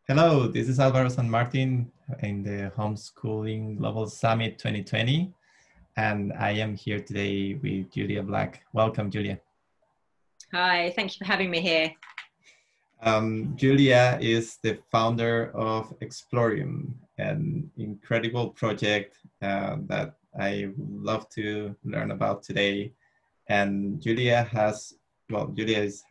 Hello, this is Alvaro San Martin in the Homeschooling Global Summit 2020, and I am here today with Julia Black. Welcome, Julia. Hi, thank you for having me here. Julia is the founder of Explorium, an incredible project that I would love to learn about today. And Julia is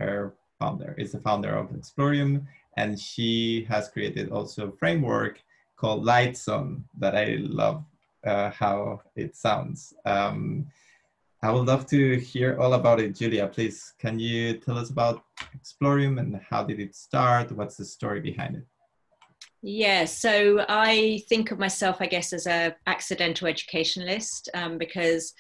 the founder of Explorium, and she has created also a framework called Lightson that I love how it sounds. I would love to hear all about it. Julia, please, can you tell us about Explorium and how did it start? What's the story behind it? Yeah, so I think of myself, I guess, as a accidental educationalist because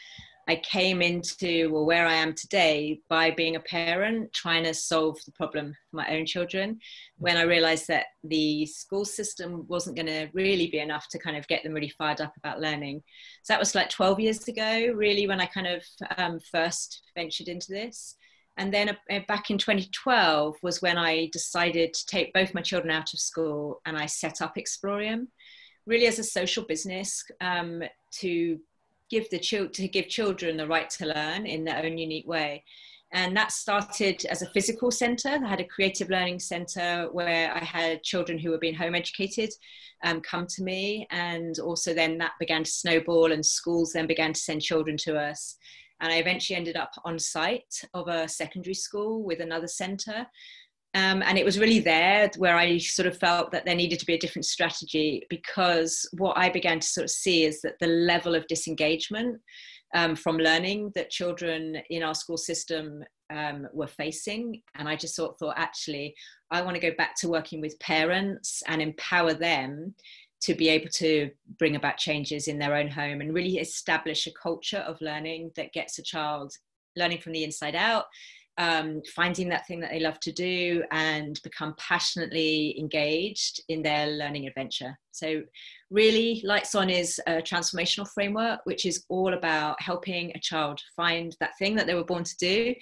I came into where I am today by being a parent, trying to solve the problem for my own children, when I realized that the school system wasn't going to really be enough to kind of get them really fired up about learning. So that was like 12 years ago, really, when I kind of first ventured into this. And then back in 2012 was when I decided to take both my children out of school and I set up Explorium, really as a social business to give children the right to learn in their own unique way. And that started as a physical center. I had a creative learning center where I had children who were being home educated come to me. And also then that began to snowball and schools then began to send children to us. And I eventually ended up on site of a secondary school with another center. And it was really there where I sort of felt that there needed to be a different strategy, because what I began to sort of see is that the level of disengagement from learning that children in our school system were facing. And I just thought actually, I want to go back to working with parents and empower them to be able to bring about changes in their own home and really establish a culture of learning that gets a child learning from the inside out, finding that thing that they love to do and become passionately engaged in their learning adventure. So really, Lights On is a transformational framework, which is all about helping a child find that thing that they were born to do,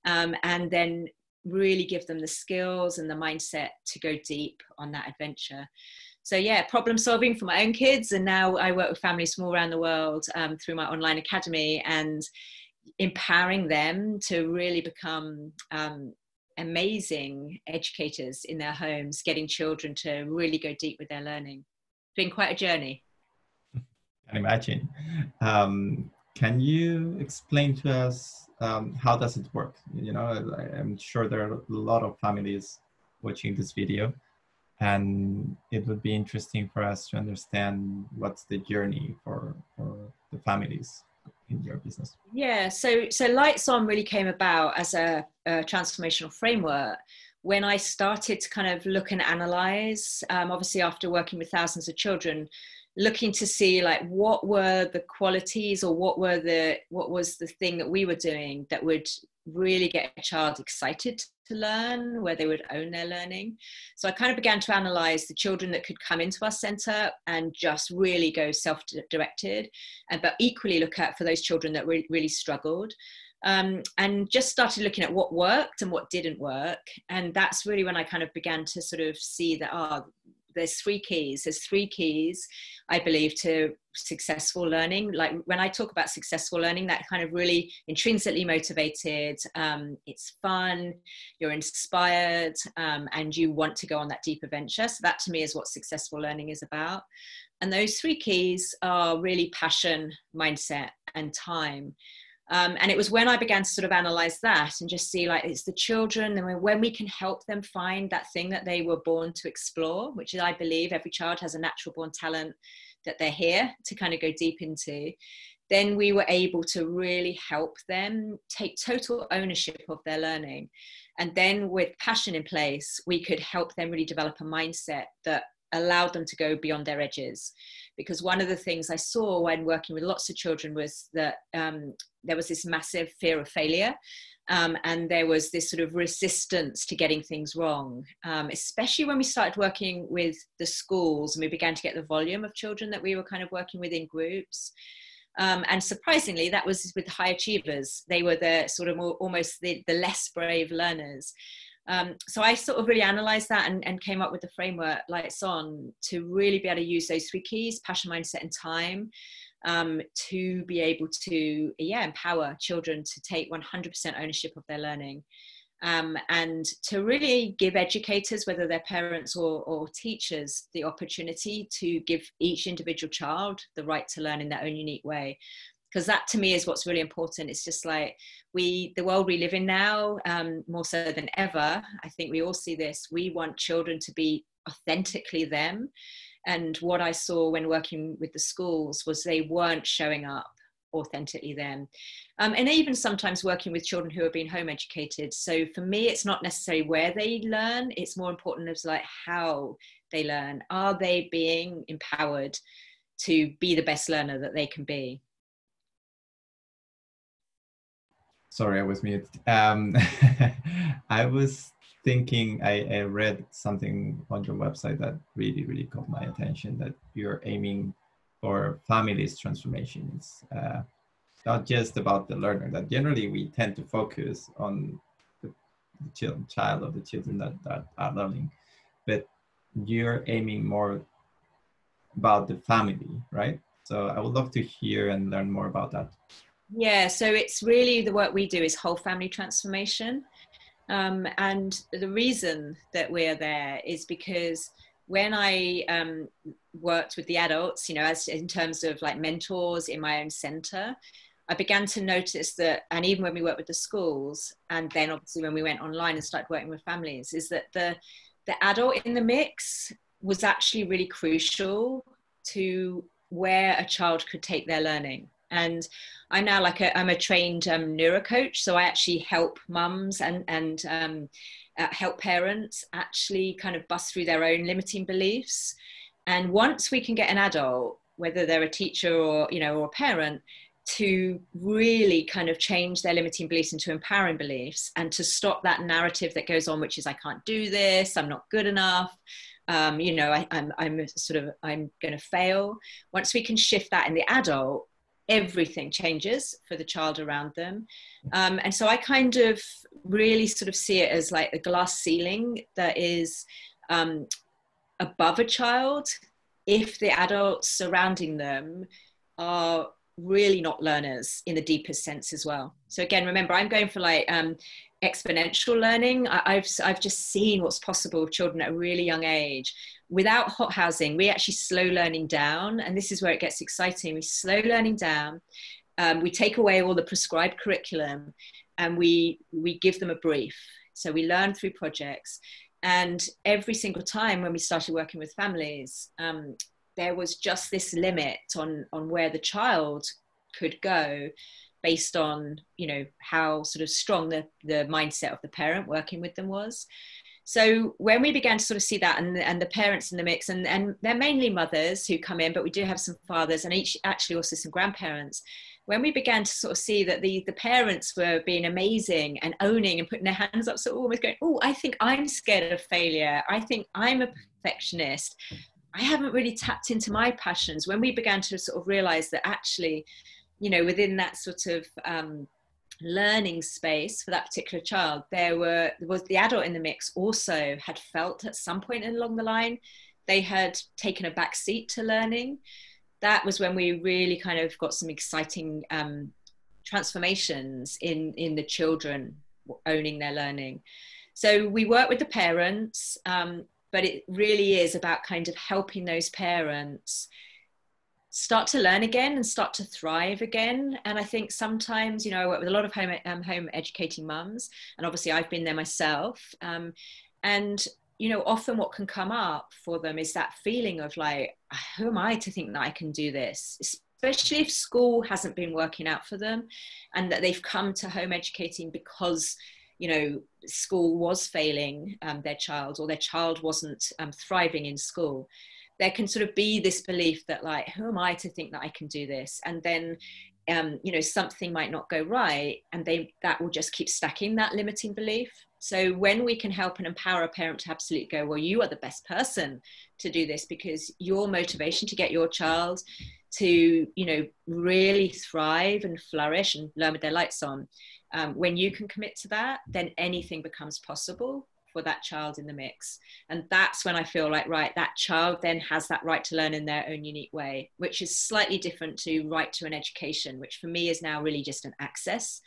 and then really give them the skills and the mindset to go deep on that adventure. So yeah, problem solving for my own kids. And now I work with families from all around the world through my online academy, and empowering them to really become amazing educators in their homes, getting children to really go deep with their learning. It's been quite a journey. I can imagine. Can you explain to us how does it work? You know, I'm sure there are a lot of families watching this video, and it would be interesting for us to understand what's the journey for the families in your business. Yeah, so Lights On really came about as a transformational framework when I started to kind of look and analyze, obviously after working with thousands of children, looking to see like what were the qualities or what was the thing that we were doing that would really get a child excited to learn, where they would own their learning. So I kind of began to analyze the children that could come into our center and just really go self-directed, but equally look at for those children that really struggled. And just started looking at what worked and what didn't work. And that's really when I kind of began to sort of see that, there's three keys, I believe, to successful learning. Like when I talk about successful learning, that kind of really intrinsically motivated, it's fun, you're inspired, and you want to go on that deep adventure. So that to me is what successful learning is about. And those three keys are really passion, mindset, and time. And it was when I began to sort of analyze that and just see like it's the children, and when we can help them find that thing that they were born to explore, which I believe every child has a natural born talent that they're here to kind of go deep into, then we were able to really help them take total ownership of their learning. And then with passion in place, we could help them really develop a mindset that allowed them to go beyond their edges. Because one of the things I saw when working with lots of children was that there was this massive fear of failure, and there was this sort of resistance to getting things wrong, especially when we started working with the schools and we began to get the volume of children that we were kind of working with in groups. And surprisingly, that was with high achievers. They were the sort of almost the less brave learners. So I sort of really analysed that and came up with the framework Lights On to really be able to use those three keys: passion, mindset, and time, to be able to empower children to take 100% ownership of their learning. And to really give educators, whether they're parents or teachers, the opportunity to give each individual child the right to learn in their own unique way. Because that to me is what's really important. It's just like the world we live in now, more so than ever, I think we all see this. We want children to be authentically them. And what I saw when working with the schools was they weren't showing up authentically them. And even sometimes working with children who are being home educated. So for me, it's not necessarily where they learn. It's more important as like how they learn. Are they being empowered to be the best learner that they can be? Sorry, I was muted. I was thinking, I read something on your website that really, really caught my attention, that you're aiming for families transformations. Not just about the learner, that generally we tend to focus on the child of the children that are learning, but you're aiming more about the family, right? So I would love to hear and learn more about that. Yeah, so it's really the work we do is whole family transformation. And the reason that we're there is because when I worked with the adults, you know, as in terms of like mentors in my own center, I began to notice that, and even when we worked with the schools, and then obviously when we went online and started working with families, is that the adult in the mix was actually really crucial to where a child could take their learning. And I'm now I'm a trained neuro coach, so I actually help mums and help parents actually kind of bust through their own limiting beliefs. And once we can get an adult, whether they're a teacher or, you know, or a parent, to really kind of change their limiting beliefs into empowering beliefs, and to stop that narrative that goes on, which is I can't do this, I'm not good enough, you know, I'm going to fail. Once we can shift that in the adult, everything changes for the child around them. And so I kind of really sort of see it as like a glass ceiling that is above a child if the adults surrounding them are really not learners in the deepest sense as well. So again, remember, I'm going for like exponential learning. I've just seen what's possible with children at a really young age. Without hot housing, we actually slow learning down. And this is where it gets exciting. We slow learning down. We take away all the prescribed curriculum and we give them a brief. So we learn through projects. And every single time when we started working with families, there was just this limit on where the child could go based on, you know, how sort of strong the mindset of the parent working with them was. So when we began to sort of see that, and the parents in the mix, and they're mainly mothers who come in, but we do have some fathers and actually also some grandparents. When we began to sort of see that the parents were being amazing and owning and putting their hands up, so almost going, oh, I think I'm scared of failure. I think I'm a perfectionist. I haven't really tapped into my passions. When we began to sort of realize that actually, you know, within that sort of learning space for that particular child, there was the adult in the mix also had felt at some point along the line they had taken a back seat to learning. That was when we really kind of got some exciting transformations in the children owning their learning. So we work with the parents, but it really is about kind of helping those parents start to learn again and start to thrive again. And I think sometimes, you know, I work with a lot of home educating mums, and obviously I've been there myself. And, you know, often what can come up for them is that feeling of like, who am I to think that I can do this? Especially if school hasn't been working out for them and that they've come to home educating because, you know, school was failing their child, or their child wasn't thriving in school. There can sort of be this belief that like, who am I to think that I can do this? And then, you know, something might not go right, and that will just keep stacking that limiting belief. So when we can help and empower a parent to absolutely go, well, you are the best person to do this, because your motivation to get your child to, you know, really thrive and flourish and learn with their lights on, when you can commit to that, then anything becomes possible for that child in the mix. And that's when I feel like, right, that child then has that right to learn in their own unique way, which is slightly different to right to an education, which for me is now really just an access,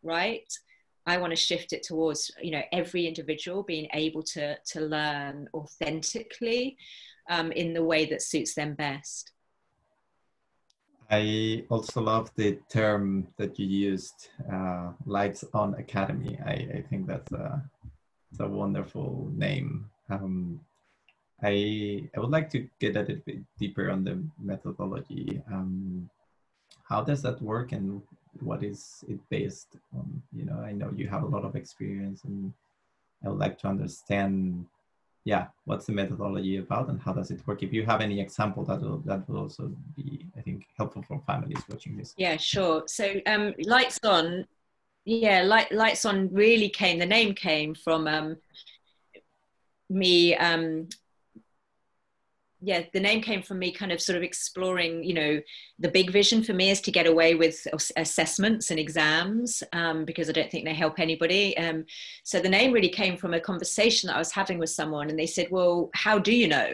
right? I want to shift it towards, you know, every individual being able to learn authentically in the way that suits them best. I also love the term that you used, Lights On Academy. I think that's it's a wonderful name. I would like to get a little bit deeper on the methodology. How does that work, and what is it based on? You know, I know you have a lot of experience, and I would like to understand, yeah, what's the methodology about and how does it work? If you have any example, that will also be, I think, helpful for families watching this. Yeah, sure. So Lights On, yeah, Lights On really came, the name came from me, yeah, the name came from me kind of sort of exploring, you know, the big vision for me is to get away with assessments and exams because I don't think they help anybody. So the name really came from a conversation that I was having with someone, and they said, well, how do you know,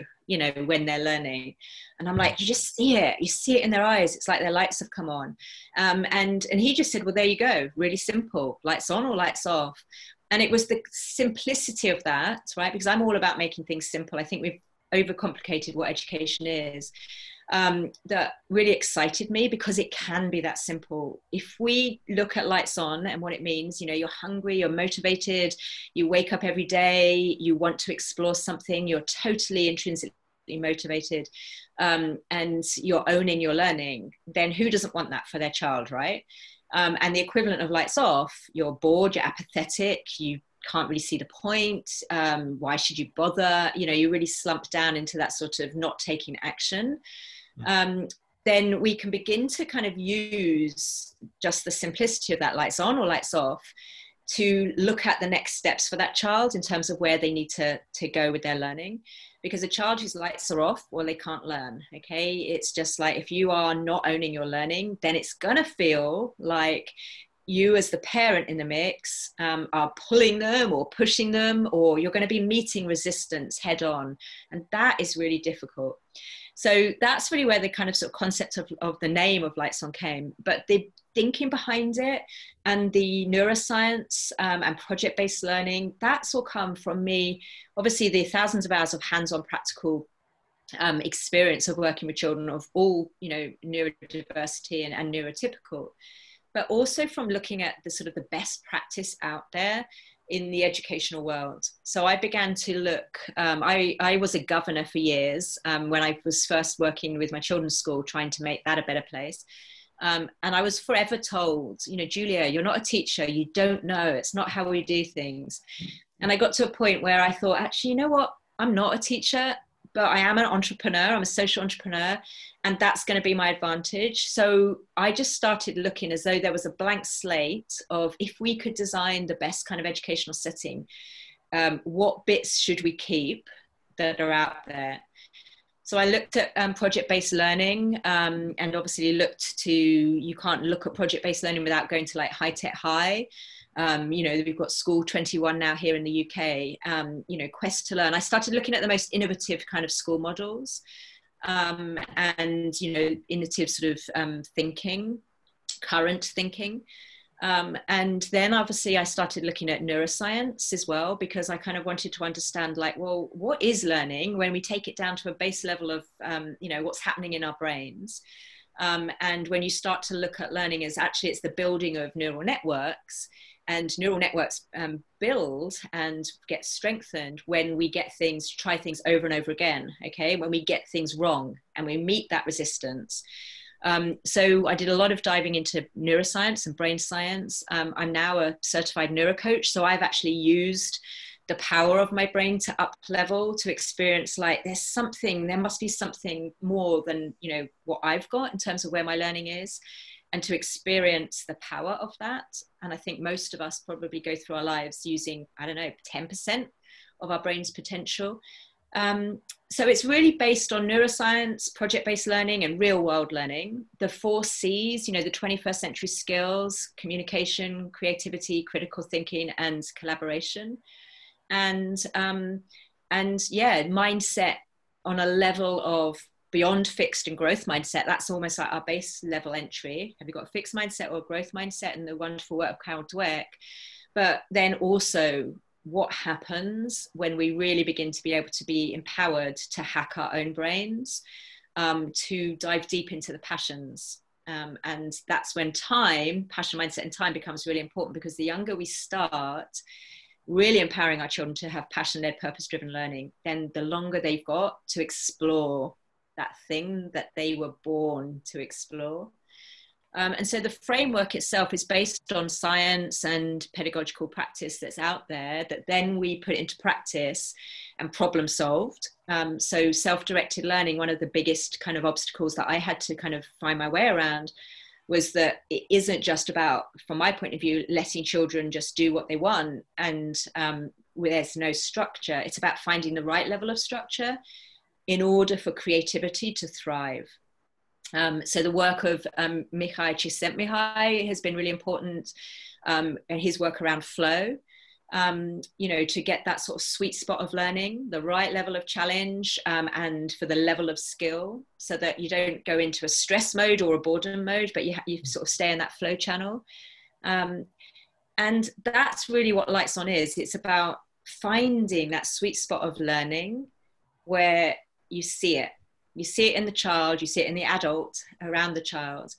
when they're learning? And I'm like, you just see it. You see it in their eyes. It's like their lights have come on. And he just said, well, there you go. Really simple. Lights on or lights off. And it was the simplicity of that, right? Because I'm all about making things simple. I think we've overcomplicated what education is, that really excited me because it can be that simple. If we look at Lights On and what it means, you know, you're hungry, you're motivated, you wake up every day, you want to explore something, you're totally intrinsically motivated, and you're owning your learning, then who doesn't want that for their child, right? And the equivalent of Lights Off, you're bored, you're apathetic, you can't really see the point. Why should you bother? You know, you really slump down into that sort of not taking action. Then we can begin to kind of use just the simplicity of that Lights On or Lights Off to look at the next steps for that child in terms of where they need to go with their learning. Because a child whose lights are off, well, they can't learn, okay? It's just like, if you are not owning your learning, then it's gonna feel like you as the parent in the mix are pulling them or pushing them, or you're going to be meeting resistance head on. And that is really difficult. So that's really where the kind of sort of concept of the name of Lights On came. But the thinking behind it and the neuroscience and project-based learning, that's all come from me. Obviously, the thousands of hours of hands-on practical experience of working with children of all, you know, neurodiversity and neurotypical, but also from looking at the sort of the best practice out there in the educational world. So I began to look, I was a governor for years when I was first working with my children's school, trying to make that a better place. And I was forever told, you know, Julia, you're not a teacher, you don't know, it's not how we do things. And I got to a point where I thought, actually, you know what, I'm not a teacher, but I am an entrepreneur, I'm a social entrepreneur, and that's going to be my advantage. So I just started looking as though there was a blank slate of, if we could design the best kind of educational setting, what bits should we keep that are out there? So I looked at project-based learning, and obviously looked to, you can't look at project-based learning without going to like High Tech High. You know, we've got School 21 now here in the UK, you know, Quest to Learn. I started looking at the most innovative kind of school models, and, you know, innovative sort of thinking, current thinking. And then obviously I started looking at neuroscience as well, because I kind of wanted to understand, like, well, what is learning when we take it down to a base level of, you know, what's happening in our brains. And when you start to look at learning as actually it's the building of neural networks, and neural networks build and get strengthened when we get things, try things over and over again, okay? When we get things wrong and we meet that resistance. So I did a lot of diving into neuroscience and brain science. I'm now a certified neurocoach, so I've actually used the power of my brain to up level, to experience like there must be something more than, you know, what I've got in terms of where my learning is, and to experience the power of that. And I think most of us probably go through our lives using, I don't know, 10% of our brain's potential. So it's really based on neuroscience, project-based learning, and real-world learning. The 4 C's, you know, the 21st century skills: communication, creativity, critical thinking, and collaboration. and yeah, mindset on a level of beyond fixed and growth mindset. That's almost like our base level entry. Have you got a fixed mindset or a growth mindset? And the wonderful work of Carol Dweck. But then also what happens when we really begin to be able to be empowered to hack our own brains, to dive deep into the passions. And that's when time, passion, mindset, and time becomes really important, because the younger we start really empowering our children to have passion-led, purpose-driven learning, then the longer they've got to explore that thing that they were born to explore. And so the framework itself is based on science and pedagogical practice that's out there, that then we put into practice and problem solved. So self-directed learning, one of the biggest kind of obstacles that I had to kind of find my way around was that it isn't just about, from my point of view, letting children just do what they want and where there's no structure. It's about finding the right level of structure in order for creativity to thrive. So the work of Mihai Csikszentmihalyi has been really important, and his work around flow, you know, to get that sort of sweet spot of learning, the right level of challenge, and for the level of skill, so that you don't go into a stress mode or a boredom mode, but you sort of stay in that flow channel. And that's really what Lights On is. It's about finding that sweet spot of learning where you see it. You see it in the child, you see it in the adult around the child,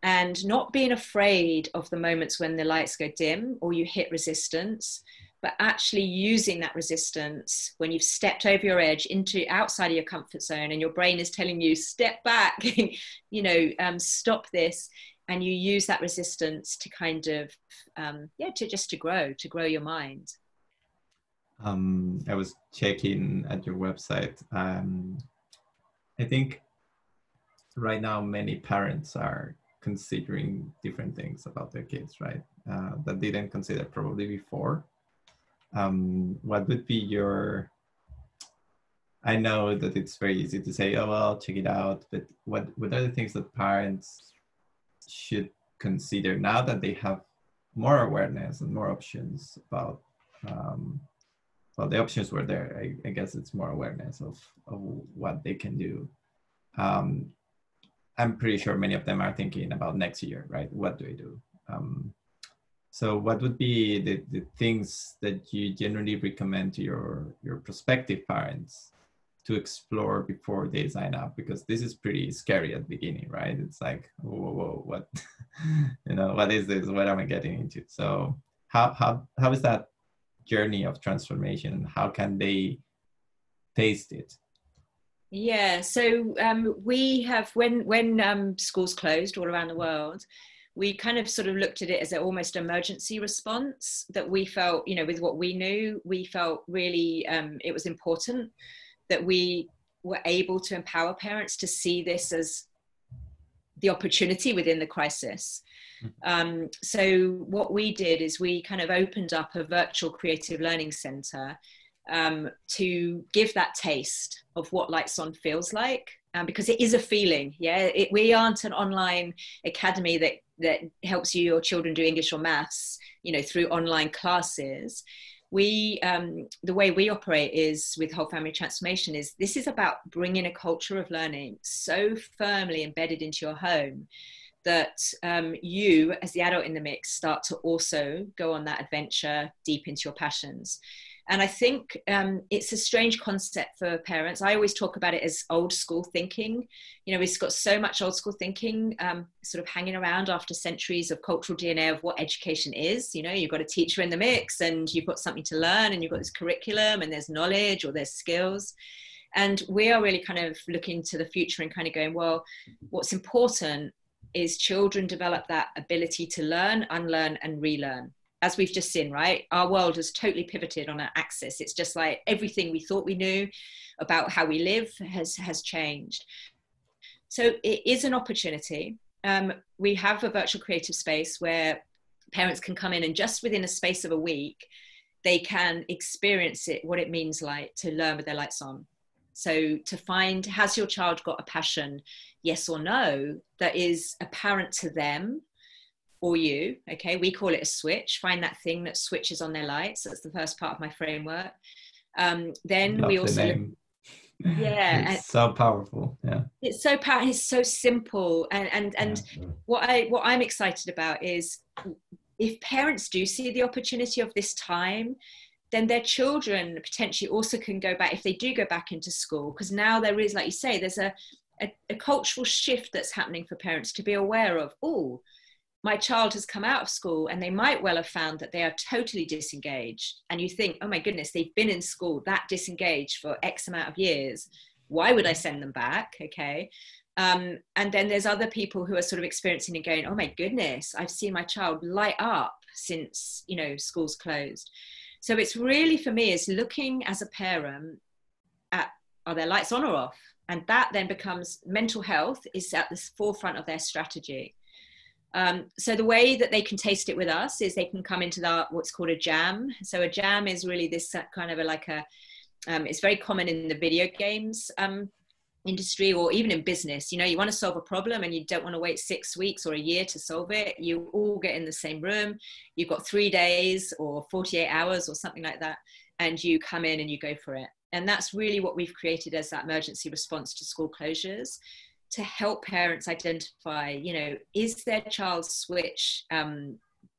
and not being afraid of the moments when the lights go dim or you hit resistance, but actually using that resistance when you've stepped over your edge into outside of your comfort zone and your brain is telling you, step back, you know, stop this. And you use that resistance to kind of, to grow your mind. I was checking at your website. I think right now many parents are considering different things about their kids, right? That they didn't consider probably before. What would be your, I know that it's very easy to say, oh, well, check it out, but what are the things that parents should consider now that they have more awareness and more options about, well, the options were there. I guess it's more awareness of what they can do. I'm pretty sure many of them are thinking about next year, right? What do I do? So what would be the things that you generally recommend to your prospective parents to explore before they sign up? Because this is pretty scary at the beginning, right? It's like, whoa, what, you know, what is this? What am I getting into? So how is that journey of transformation? How can they taste it? Yeah, so we have, when schools closed all around the world, we kind of sort of looked at it as an almost emergency response that we felt, you know, with what we knew, we felt really it was important that we were able to empower parents to see this as the opportunity within the crisis. So what we did is we kind of opened up a virtual creative learning center to give that taste of what Lights On feels like, because it is a feeling. Yeah, we aren't an online academy that helps you or children do English or maths, you know, through online classes. We the way we operate is with Whole Family Transformation is this is about bringing a culture of learning so firmly embedded into your home that you as the adult in the mix start to also go on that adventure deep into your passions. And I think it's a strange concept for parents. I always talk about it as old school thinking. You know, we've got so much old school thinking sort of hanging around after centuries of cultural DNA of what education is. You know, you've got a teacher in the mix and you've got something to learn and you've got this curriculum and there's knowledge or there's skills. And we are really kind of looking to the future and kind of going, well, what's important is children develop that ability to learn, unlearn and relearn. As we've just seen, right? Our world has totally pivoted on an axis. It's just like everything we thought we knew about how we live has changed. So it is an opportunity. We have a virtual creative space where parents can come in and just within a space of a week, they can experience it, what it means like to learn with their lights on. So to find, has your child got a passion, yes or no, that is apparent to them, or you. Okay, we call it a switch. Find that thing that switches on their lights. That's the first part of my framework. Then we also look, yeah, it's so powerful. Yeah, it's so powerful. It's so simple, and what I'm excited about is if parents do see the opportunity of this time, then their children potentially also can go back, if they do go back into school, because now there is, like you say, there's a cultural shift that's happening for parents to be aware of. Oh, my child has come out of school and they might well have found that they are totally disengaged. And you think, oh my goodness, they've been in school that disengaged for X amount of years. Why would I send them back? Okay. And then there's other people who are sort of experiencing and going, oh my goodness, I've seen my child light up since, you know, school's closed. So it's really, for me, is looking as a parent at, are their lights on or off? And that then becomes, mental health is at the forefront of their strategy. So the way that they can taste it with us is they can come into what's called a jam. So a jam is really this kind of it's very common in the video games industry, or even in business. You know, you want to solve a problem and you don't want to wait 6 weeks or a year to solve it. You all get in the same room. You've got 3 days or 48 hours or something like that. And you come in and you go for it. And that's really what we've created as that emergency response to school closures, to help parents identify, you know, is their child's switch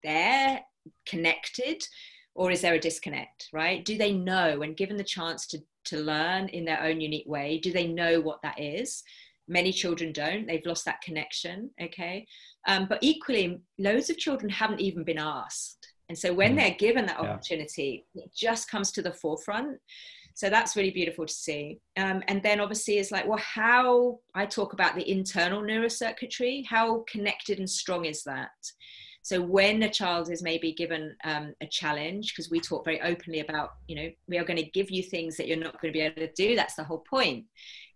there, connected, or is there a disconnect, right? Do they know, when given the chance to learn in their own unique way, do they know what that is? Many children don't, they've lost that connection, okay? But equally, loads of children haven't even been asked. And so when they're given that opportunity, it just comes to the forefront. So that's really beautiful to see. And then obviously it's like, well, how, I talk about the internal neurocircuitry, how connected and strong is that? So when a child is maybe given a challenge, because we talk very openly about, you know, we are going to give you things that you're not going to be able to do. That's the whole point.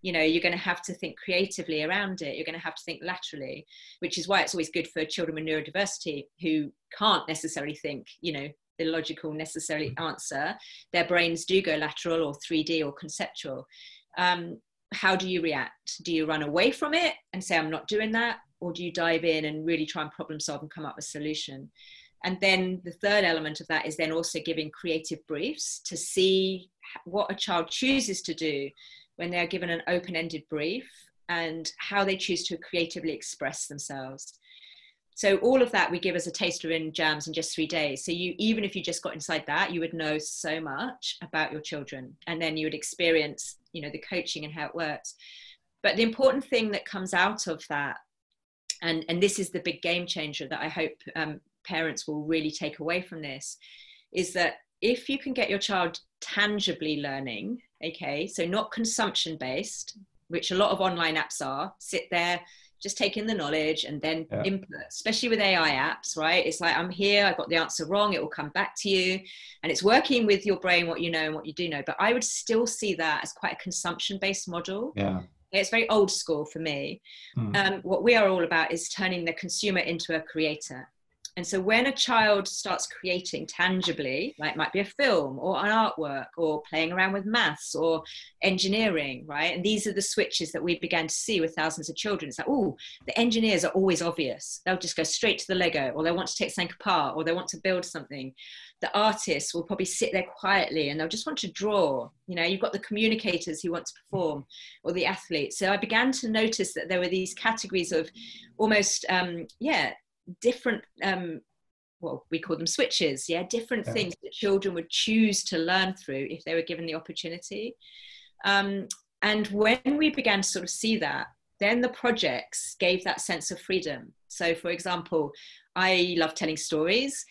You know, you're going to have to think creatively around it. You're going to have to think laterally, which is why it's always good for children with neurodiversity who can't necessarily think, you know, the logical necessarily answer. Their brains do go lateral or 3D or conceptual. How do you react? Do you run away from it and say, I'm not doing that? Or do you dive in and really try and problem solve and come up with a solution? And then the third element of that is then also giving creative briefs to see what a child chooses to do when they are given an open-ended brief, and how they choose to creatively express themselves. So all of that we give as a taster in jams in just 3 days. So you, even if you just got inside that, you would know so much about your children, and then you would experience, you know, the coaching and how it works. But the important thing that comes out of that, and this is the big game changer that I hope parents will really take away from this, is that if you can get your child tangibly learning, okay, so not consumption based, which a lot of online apps are, sit there, just take in the knowledge and then input, especially with AI apps, right? It's like, I'm here, I got the answer wrong, it will come back to you, and it's working with your brain, what you know and what you do know. But I would still see that as quite a consumption-based model. Yeah. It's very old school for me. What we are all about is turning the consumer into a creator. And so when a child starts creating tangibly, like it might be a film or an artwork or playing around with maths or engineering, right? And these are the switches that we began to see with thousands of children. It's like, oh, the engineers are always obvious. They'll just go straight to the Lego, or they want to take something apart, or they want to build something. The artists will probably sit there quietly and they'll just want to draw. You know, you've got the communicators who want to perform, or the athletes. So I began to notice that there were these categories of almost, different, well, we call them switches, different things that children would choose to learn through if they were given the opportunity. And when we began to sort of see that, then the projects gave that sense of freedom. So for example, I love telling stories.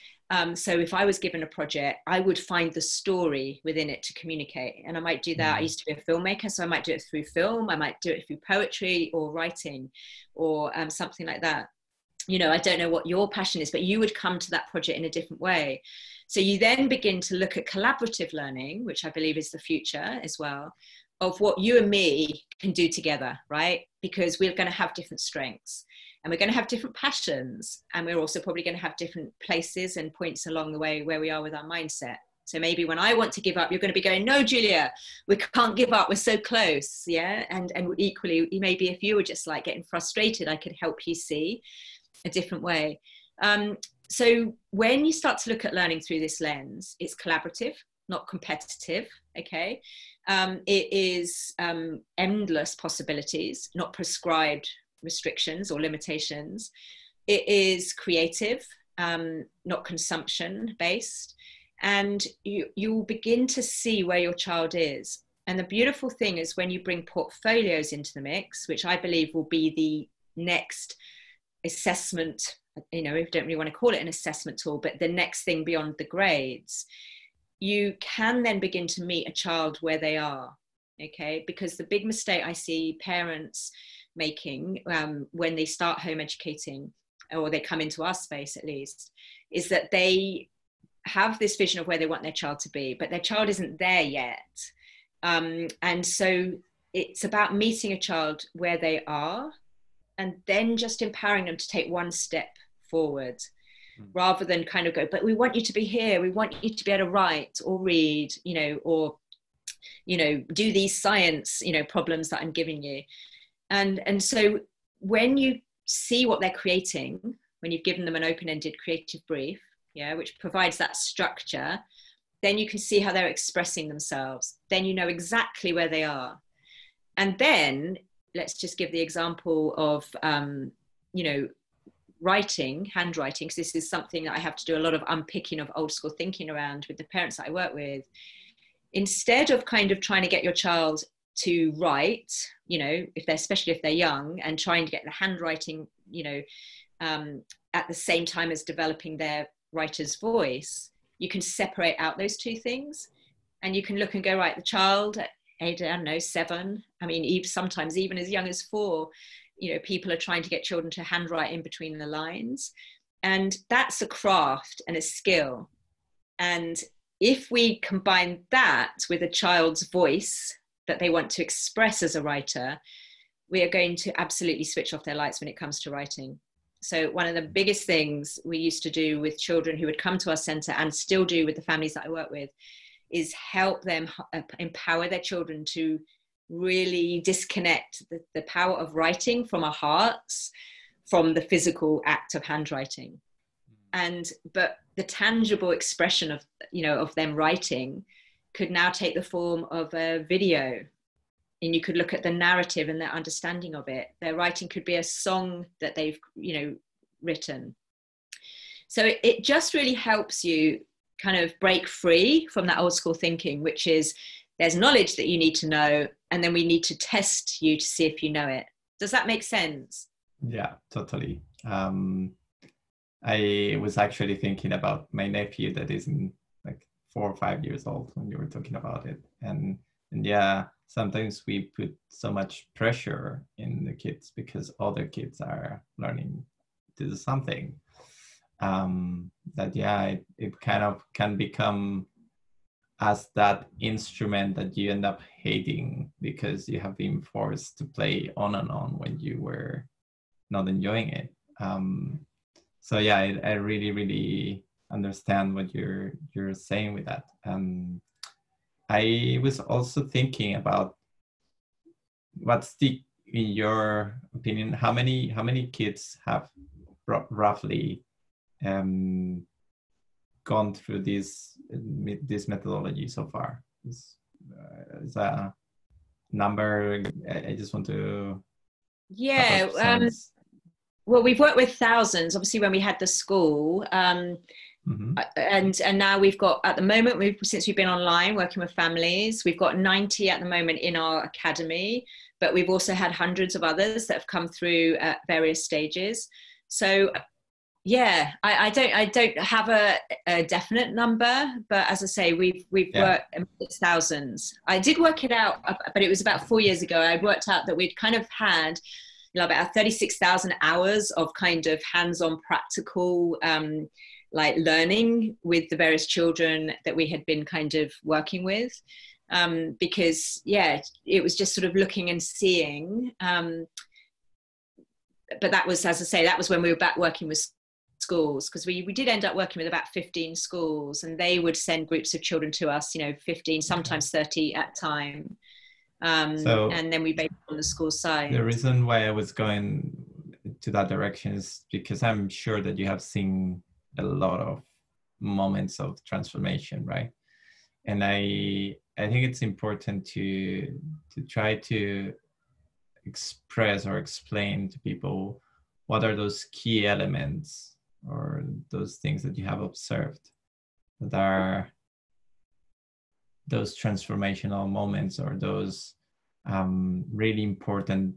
So if I was given a project, I would find the story within it to communicate. And I might do that. I used to be a filmmaker, so I might do it through film. I might do it through poetry or writing or something like that. You know, I don't know what your passion is, but you would come to that project in a different way. So you then begin to look at collaborative learning, which I believe is the future as well, of what you and me can do together, right? Because we're going to have different strengths and we're going to have different passions. And we're also probably going to have different places and points along the way where we are with our mindset. So maybe when I want to give up, you're going to be going, no, Julia, we can't give up. We're so close. Yeah. And equally, maybe if you were just like getting frustrated, I could help you see a different way. So when you start to look at learning through this lens, it's collaborative, not competitive, okay? It is endless possibilities, not prescribed restrictions or limitations. It is creative, not consumption based. And you'll begin to see where your child is. And the beautiful thing is when you bring portfolios into the mix, which I believe will be the next assessment, you know, we don't really want to call it an assessment tool, but the next thing beyond the grades, you can then begin to meet a child where they are, okay? Because the big mistake I see parents making when they start home educating, or they come into our space at least, is that they have this vision of where they want their child to be, but their child isn't there yet. And so it's about meeting a child where they are and then just empowering them to take one step forward, rather than kind of go, but we want you to be here, we want you to be able to write or read, you know, or, you know, do these science, you know, problems that I'm giving you. And so when you see what they're creating, when you've given them an open-ended creative brief, yeah, which provides that structure, then you can see how they're expressing themselves. Then you know exactly where they are. And then let's just give the example of, you know, writing, handwriting, because this is something that I have to do a lot of unpicking of old school thinking around with the parents that I work with. Instead of kind of trying to get your child to write, you know, especially if they're young, and trying to get the handwriting, you know, at the same time as developing their writer's voice, you can separate out those two things, and you can look and go, right, the child at age, I don't know, 7, I mean, sometimes even as young as 4, you know, people are trying to get children to handwrite in between the lines, and that's a craft and a skill. And if we combine that with a child's voice that they want to express as a writer, we are going to absolutely switch off their lights when it comes to writing. So one of the biggest things we used to do with children who would come to our centre, and still do with the families that I work with, is help them empower their children to really disconnect the power of writing from our hearts from the physical act of handwriting. But the tangible expression of, you know, of them writing could now take the form of a video, and you could look at the narrative and their understanding of it. Their writing could be a song that they've, you know, written. So it just really helps you kind of break free from that old school thinking, which is there's knowledge that you need to know, and then we need to test you to see if you know it. Does that make sense? Yeah, totally. I was actually thinking about my nephew that is in like 4 or 5 years old when you were talking about it. And yeah, sometimes we put so much pressure in the kids because other kids are learning to do something. That, yeah, it kind of can become as that instrument that you end up hating because you have been forced to play on and on when you were not enjoying it. So yeah, I really, really understand what you're saying with that. I was also thinking about what's in your opinion, how many kids have roughly gone through this methodology so far? Is a number? I just want to. Yeah. Well, we've worked with thousands, obviously, when we had the school. And now we've got, at the moment, since we've been online working with families, we've got 90 at the moment in our academy, but we've also had hundreds of others that have come through at various stages. So yeah, I don't have a definite number, but as I say, we've worked thousands. I did work it out, but it was about 4 years ago. I worked out that we'd kind of had, you know, about 36,000 hours of kind of hands-on practical like learning with the various children that we had been kind of working with, because yeah, it was just sort of looking and seeing. But that was, as I say, that was when we were back working with schools, because we did end up working with about 15 schools, and they would send groups of children to us, you know, 15, sometimes 30 at a time. And then we based on the school side. The reason why I was going to that direction is because I'm sure that you have seen a lot of moments of transformation, right? And I think it's important to try to express or explain to people what are those key elements or those things that you have observed that are those transformational moments or those really important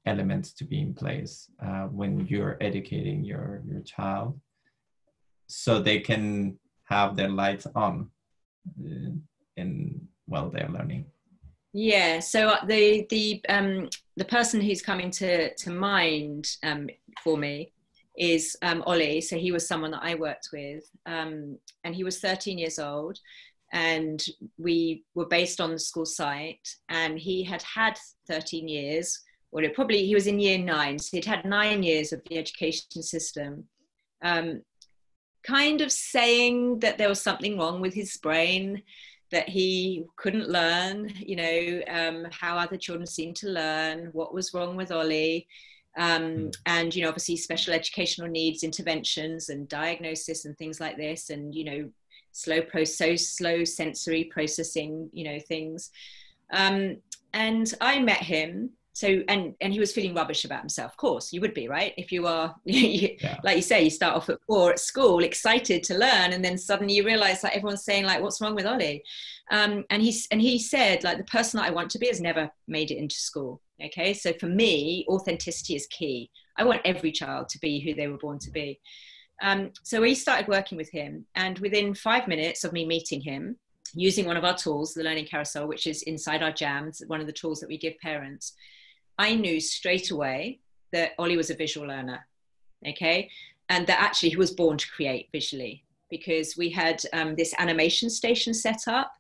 elements to be in place when you're educating your child, so they can have their lights on while they're learning. Yeah. So the person who's coming to mind for me is Ollie. So he was someone that I worked with, and he was 13 years old, and we were based on the school site, and he had 13 years, or he was in year 9, so he'd had 9 years of the education system, kind of saying that there was something wrong with his brain, that he couldn't learn, how other children seemed to learn, what was wrong with Ollie. And, obviously special educational needs, interventions and diagnosis and things like this. And, slow sensory processing, things. And I met him. So, and he was feeling rubbish about himself. Of course, you would be, right? If you are, like you say, you start off at 4 at school, excited to learn, and then suddenly you realize, like, everyone's saying, like, what's wrong with Ollie? And he said, like, the person that I want to be has never made it into school. Okay, so for me, authenticity is key. I want every child to be who they were born to be. So we started working with him, and within 5 minutes of me meeting him, using one of our tools, the Learning Carousel, which is inside our jams, one of the tools that we give parents, I knew straight away that Ollie was a visual learner, okay? And that actually he was born to create visually, because we had this animation station set up,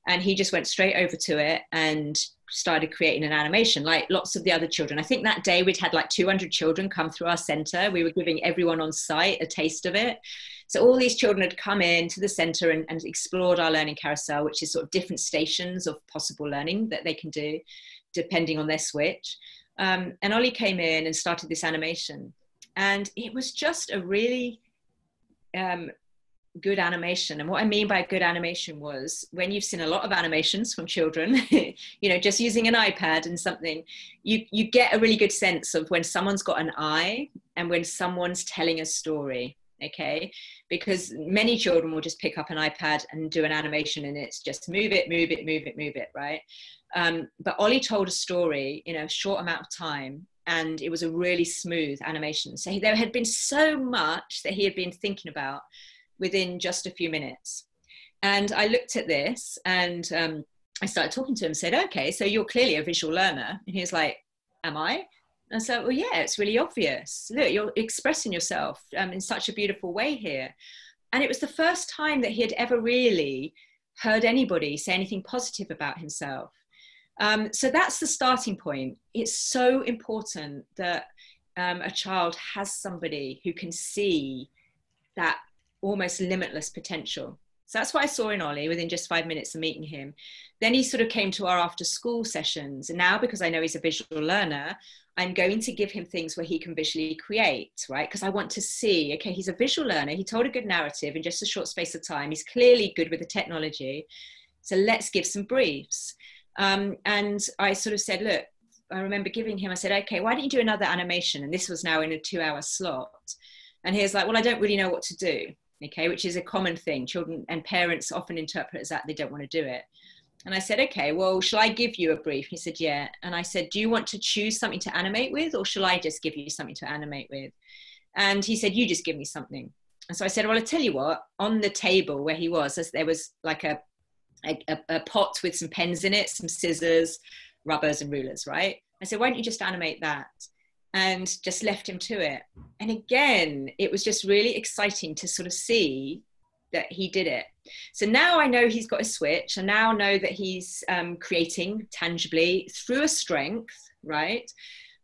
and he just went straight over to it and started creating an animation like lots of the other children. I think that day we'd had like 200 children come through our center. We were giving everyone on site a taste of it. So all these children had come into the center and explored our Learning Carousel, which is sort of different stations of possible learning that they can do depending on their switch. And Ollie came in and started this animation. And it was just a really good animation. And what I mean by good animation was, when you've seen a lot of animations from children, just using an iPad and something, you get a really good sense of when someone's got an eye and when someone's telling a story. Okay, because many children will just pick up an iPad and do an animation, and it's just move it, right? But Ollie told a story in a short amount of time, and it was a really smooth animation. So there had been so much that he had been thinking about within just a few minutes. And I looked at this, and I started talking to him, said, okay, so you're clearly a visual learner. And he was like, am I? And so, well, yeah, it's really obvious. Look, you're expressing yourself in such a beautiful way here. And it was the first time that he had ever really heard anybody say anything positive about himself. So that's the starting point. It's so important that a child has somebody who can see that almost limitless potential. So that's what I saw in Ollie within just 5 minutes of meeting him. Then he sort of came to our after school sessions. And now, because I know he's a visual learner, I'm going to give him things where he can visually create, right? Because I want to see, okay, he's a visual learner. He told a good narrative in just a short space of time. He's clearly good with the technology. So let's give some briefs. And I sort of said, look, I remember giving him, I said, okay, why don't you do another animation? And this was now in a 2-hour slot. And he was like, well, I don't really know what to do. Okay, which is a common thing. Children and parents often interpret as that they don't want to do it. And I said, okay, well, shall I give you a brief? He said, yeah. And I said, do you want to choose something to animate with, or shall I just give you something to animate with? And he said, you just give me something. And so I said, well, I'll tell you what, on the table where he was, there was like a pot with some pens in it, some scissors, rubbers and rulers, right? I said, why don't you just animate that? And just left him to it. And again, it was just really exciting to sort of see that he did it. So now I know he's got a switch. I now know that he's creating tangibly through a strength, right?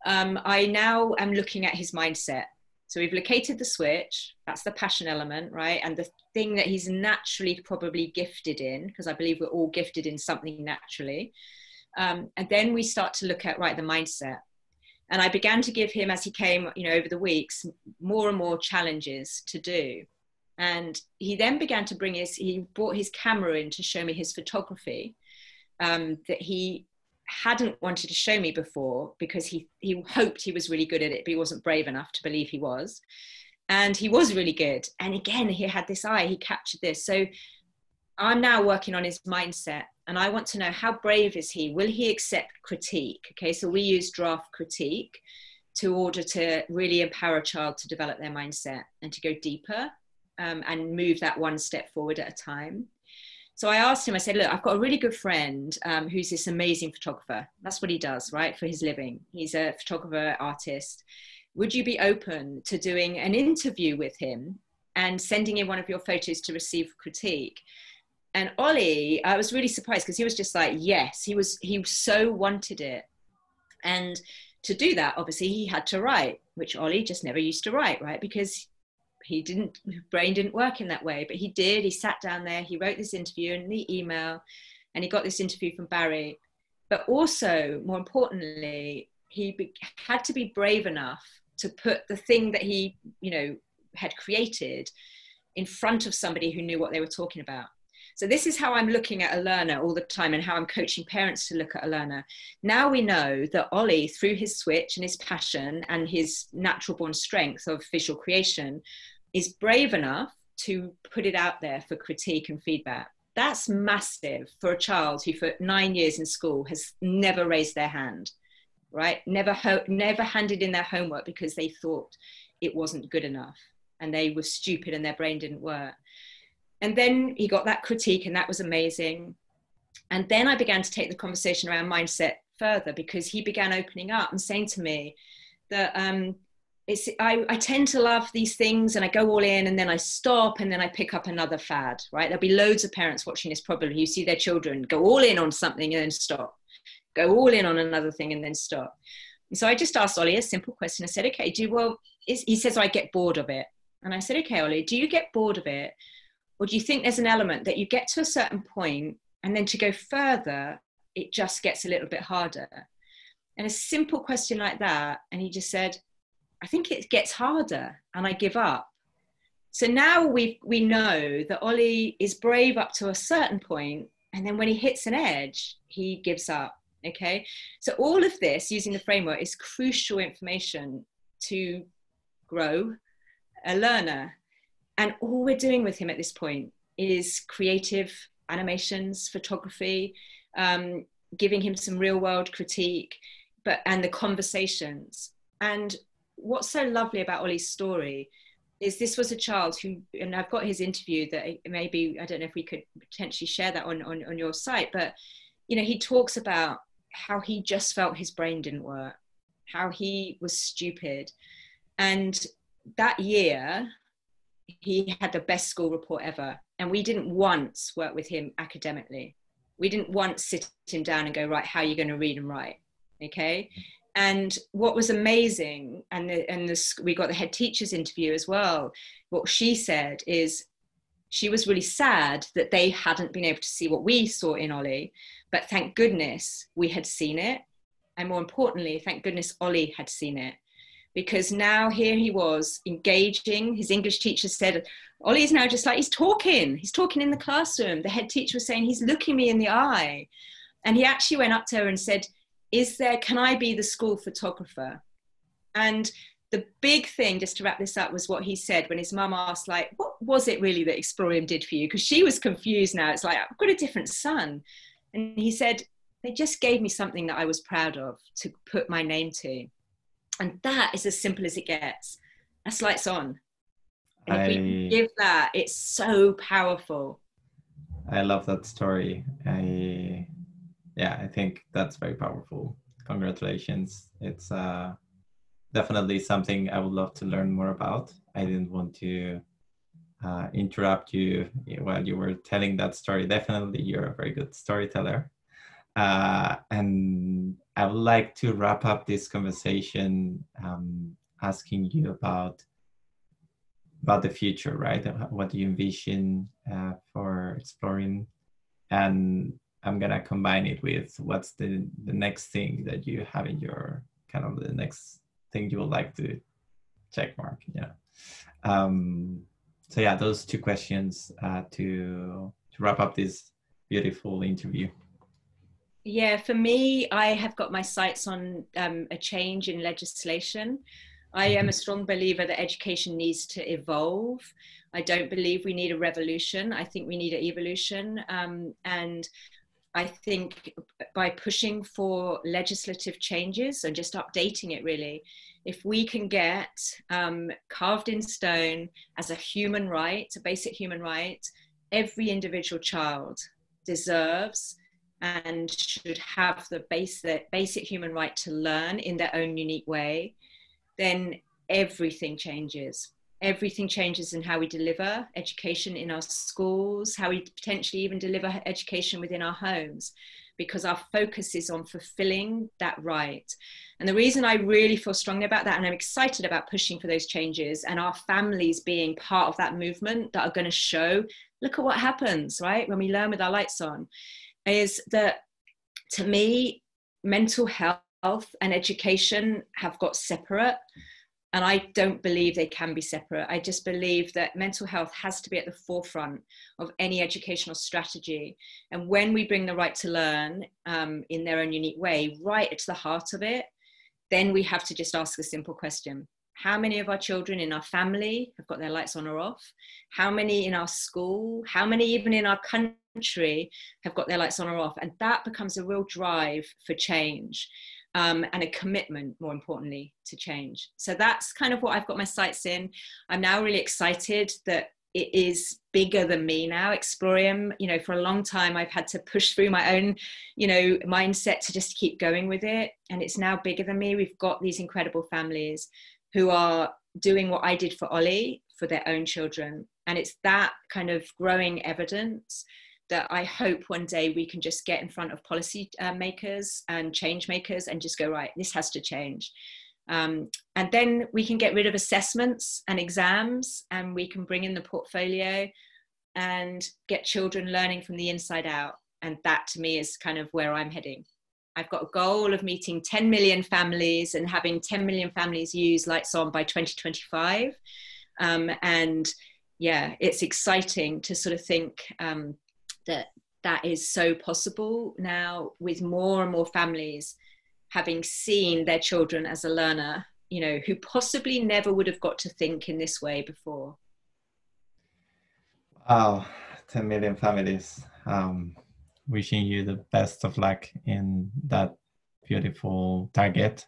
I now am looking at his mindset. So we've located the switch, that's the passion element, right? And the thing that he's naturally probably gifted in, because I believe we're all gifted in something naturally. And then we start to look at, right, the mindset. And I began to give him, as he came, over the weeks, more and more challenges to do. And he then began to he brought his camera in to show me his photography, that he hadn't wanted to show me before, because he hoped he was really good at it, but he wasn't brave enough to believe he was. And he was really good. And again, he had this eye, he captured this. So I'm now working on his mindset, and I want to know, how brave is he? Will he accept critique? Okay, so we use draft critique to order to really empower a child to develop their mindset and to go deeper, and move that one step forward at a time. So I asked him, I said, look, I've got a really good friend who's this amazing photographer. That's what he does, right, for his living. He's a photographer, artist. Would you be open to doing an interview with him and sending in one of your photos to receive critique? And Ollie, I was really surprised, because he was just like, yes, he so wanted it. And to do that, obviously he had to write, which Ollie just never used to write, right? Because his brain didn't work in that way, but he did. He sat down there, he wrote this interview and the email, and he got this interview from Barry. But also, more importantly, he had to be brave enough to put the thing that he, had created in front of somebody who knew what they were talking about. So this is how I'm looking at a learner all the time, and how I'm coaching parents to look at a learner. Now we know that Ollie, through his switch and his passion and his natural born strength of visual creation, is brave enough to put it out there for critique and feedback. That's massive for a child who for 9 years in school has never raised their hand, right? Never handed in their homework because they thought it wasn't good enough and they were stupid and their brain didn't work. And then he got that critique, and that was amazing. And then I began to take the conversation around mindset further, because he began opening up and saying to me that I tend to love these things and I go all in, and then I stop, and then I pick up another fad, right? There'll be loads of parents watching this probably. You see their children go all in on something and then stop, go all in on another thing and then stop. And so I just asked Ollie a simple question. I said, okay, he says, I get bored of it. And I said, okay, Ollie, do you get bored of it? Or do you think there's an element that you get to a certain point and then to go further, it just gets a little bit harder? And a simple question like that. And he just said, I think it gets harder and I give up. So now we know that Ollie is brave up to a certain point, and then when he hits an edge, he gives up. Okay. So all of this, using the framework, is crucial information to grow a learner. And all we're doing with him at this point is creative animations, photography, giving him some real world critique, and the conversations. And what's so lovely about Ollie's story is this was a child who, and I've got his interview that maybe, I don't know if we could potentially share that on your site, but, he talks about how he just felt his brain didn't work, how he was stupid. And that year, he had the best school report ever. And we didn't once work with him academically. We didn't once sit him down and go, right, how are you going to read and write? Okay. And what was amazing, we got the head teacher's interview as well. What she said is she was really sad that they hadn't been able to see what we saw in Ollie, but thank goodness we had seen it. And more importantly, thank goodness Ollie had seen it. Because now here he was engaging. His English teacher said, Ollie's now just like, he's talking in the classroom. The head teacher was saying, he's looking me in the eye. And he actually went up to her and said, can I be the school photographer? And the big thing, just to wrap this up, was what he said when his mum asked, like, what was it really that Explorium did for you? Because she was confused now. It's like, I've got a different son. And he said, they just gave me something that I was proud of to put my name to. And that is as simple as it gets. That's lights on. And if we give that, it's so powerful. I love that story. I think that's very powerful. Congratulations. It's definitely something I would love to learn more about. I didn't want to interrupt you while you were telling that story. Definitely, you're a very good storyteller. And I would like to wrap up this conversation asking you about the future, right? What do you envision for Explorium? And I'm gonna combine it with what's the next thing that you have in your kind of the next thing you would like to check mark? Yeah. So yeah, those two questions to wrap up this beautiful interview. Yeah, for me, I have got my sights on a change in legislation. I am a strong believer that education needs to evolve. I don't believe we need a revolution. I think we need an evolution. And I think by pushing for legislative changes and just updating it really, if we can get carved in stone as a human right, a basic human right, every individual child deserves and should have the basic human right to learn in their own unique way, then everything changes. Everything changes in how we deliver education in our schools, how we potentially even deliver education within our homes, because our focus is on fulfilling that right. And the reason I really feel strongly about that, and I'm excited about pushing for those changes and our families being part of that movement that are going to show, look at what happens, right, when we learn with our lights on, is that, to me, mental health and education have got separate. And I don't believe they can be separate. I just believe that mental health has to be at the forefront of any educational strategy. And when we bring the right to learn in their own unique way, right to the heart of it, then we have to just ask a simple question. How many of our children in our family have got their lights on or off? How many in our school? How many even in our country have got their lights on or off? And that becomes a real drive for change. And a commitment, more importantly, to change. So that's kind of what I've got my sights in. I'm now really excited that it is bigger than me now. Explorium, for a long time, I've had to push through my own, mindset to just keep going with it. And it's now bigger than me. We've got these incredible families who are doing what I did for Ollie for their own children. And it's that kind of growing evidence that I hope one day we can just get in front of policy makers and change makers and just go, right, this has to change. And then we can get rid of assessments and exams, and we can bring in the portfolio and get children learning from the inside out. And that, to me, is kind of where I'm heading. I've got a goal of meeting 10 million families and having 10 million families use Lights On by 2025. And yeah, it's exciting to sort of think that is so possible now, with more and more families having seen their children as a learner, who possibly never would have got to think in this way before. Wow, 10 million families. Wishing you the best of luck in that beautiful target.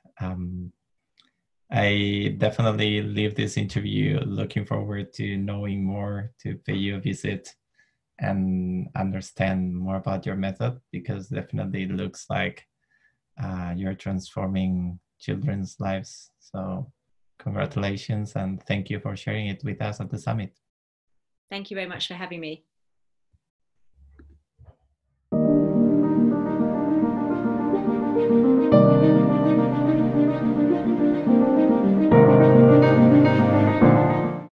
I definitely leave this interview looking forward to knowing more, to pay you a visit and understand more about your method, because definitely it looks like you're transforming children's lives. So congratulations, and thank you for sharing it with us at the summit. Thank you very much for having me.